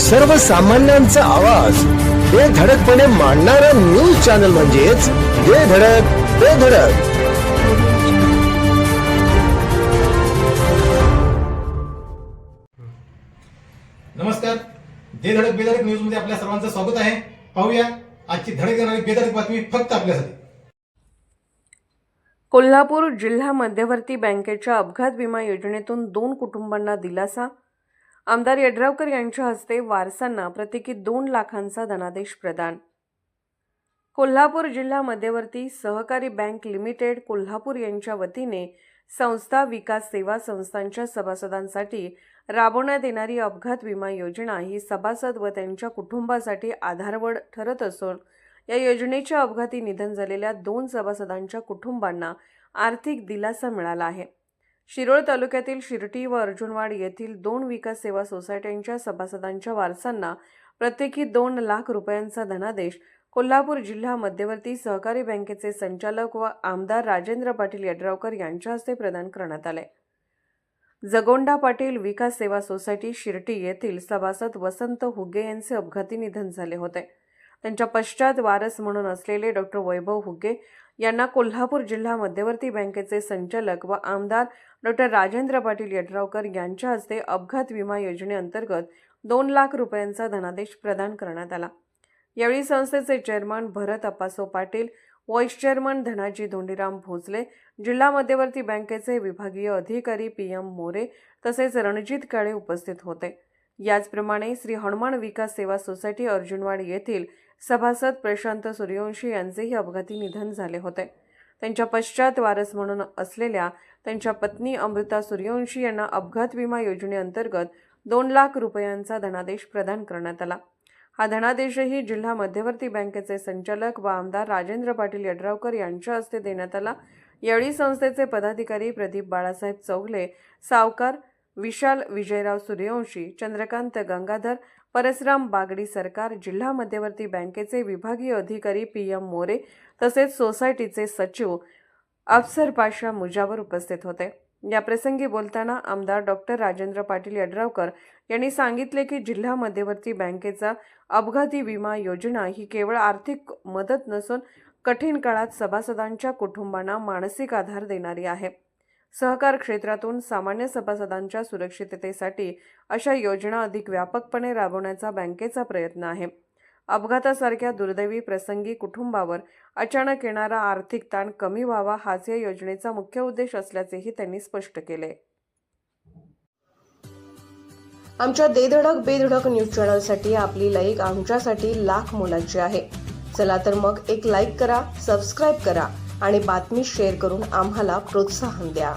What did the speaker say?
सर्वसामान्यांचा आवाज बेधडकपणे मांडणारा न्यूज चॅनल म्हणजेच बेधडक. नमस्कार. बेधडक न्यूज मध्ये आपल्या सर्वांचं स्वागत आहे. पाहूया आजची धडक देणारी बेधडक बातमी फक्त आपल्यासाठी. कोल्हापूर जिल्हा मध्यवर्ती बँकेच्या अपघात विमा योजनेतून 2 कुटुंबांना दिलासा. आमदार यड्रावकर यांच्या हस्ते वारसांना प्रत्येकी 2 लाखांचा धनादेश प्रदान. कोल्हापूर जिल्हा मध्यवर्ती सहकारी बँक लिमिटेड कोल्हापूर यांच्या वतीने संस्था विकास सेवा संस्थांच्या सभासदांसाठी राबवण्यात येणारी अपघात विमा योजना ही सभासद व त्यांच्या कुटुंबासाठी आधारवड ठरत असून या योजनेच्या अपघाती निधन झालेल्या 2 सभासदांच्या कुटुंबांना आर्थिक दिलासा मिळाला आहे. शिरोळ तालुक्यातील शिर्टी व अर्जुनवाड येथील 2 विकास सेवा सोसायट्यांच्या सभासदांच्या वारसांना प्रत्येकी 2 लाख रुपयांचा धनादेश कोल्हापूर जिल्हा मध्यवर्ती सहकारी बँकेचे संचालक व आमदार राजेंद्र पाटील यड्रावकर यांच्या हस्ते प्रदान करण्यात आले. जगोंडा पाटील विकास सेवा सोसायटी शिर्टी येथील सभासद वसंत हुगे यांचे अपघाती निधन झाले होते. त्यांच्या पश्चात वारस म्हणून असलेले डॉक्टर वैभव हुगे यांना कोल्हापूर जिल्हा मध्यवर्ती बँकेचे संचालक व आमदार डॉक्टर राजेंद्र पाटील यड्रावकर यांच्या हस्ते अपघात विमा योजनेअंतर्गत 2 लाख रुपयांचा धनादेश प्रदान करण्यात आला. यावेळी संस्थेचे चेअरमन भरत अप्पासो पाटील, व्हाईस चेअरमन धनाजी धोंडीराम भोसले, जिल्हा मध्यवर्ती बँकेचे विभागीय अधिकारी PM मोरे तसेच रणजित काळे उपस्थित होते. याचप्रमाणे श्री हनुमान विकास सेवा सोसायटी अर्जुनवाड येथील सभासद प्रशांत सूर्यवंशी यांचेही अपघाती निधन झाले होते. त्यांच्या पश्चात वारस म्हणून असलेल्या त्यांच्या पत्नी अमृता सूर्यवंशी यांना अपघात विमा योजनेअंतर्गत 2 लाख रुपयांचा धनादेश प्रदान करण्यात आला. हा धनादेशही जिल्हा मध्यवर्ती बँकेचे संचालक व आमदार राजेंद्र पाटील यड्रावकर यांच्या हस्ते देण्यात आला. यावेळी संस्थेचे पदाधिकारी प्रदीप बाळासाहेब चौगले, सावकार विशाल विजयराव सूर्यवंशी, चंद्रकांत गंगाधर, परसराम बागडी सरकार, जिल्हा मध्यवर्ती बँकेचे विभागीय अधिकारी PM मोरे तसेच सोसायटीचे सचिव अफसर पाशा मुजावर उपस्थित होते. या प्रसंगी बोलताना आमदार डॉक्टर राजेंद्र पाटील यड्रावकर यांनी सांगितले की जिल्हा मध्यवर्ती बँकेचा अपघाती विमा योजना ही केवळ आर्थिक मदत नसून कठीण काळात सभासदांच्या कुटुंबांना मानसिक आधार देणारी आहे. सहकार क्षेत्रातून सामान्य सभासदांच्या सुरक्षिततेसाठी अशा योजना अधिक व्यापकपणे राबवण्याचा बँकेचा प्रयत्न आहे. अपघातासारख्या दुर्दैवी प्रसंगी कुटुंबावर अचानक येणारा आर्थिक ताण कमी व्हावा हाच या योजनेचा मुख्य उद्देश असल्याचेही त्यांनी स्पष्ट केले. आमच्या बेधडक न्यूज चॅनलसाठी आपली लाईक आमच्यासाठी लाख मोलाची आहे. चला तर मग एक लाईक करा, सबस्क्राईब करा आणि बातमी शेअर करून आम्हाला प्रोत्साहन द्या.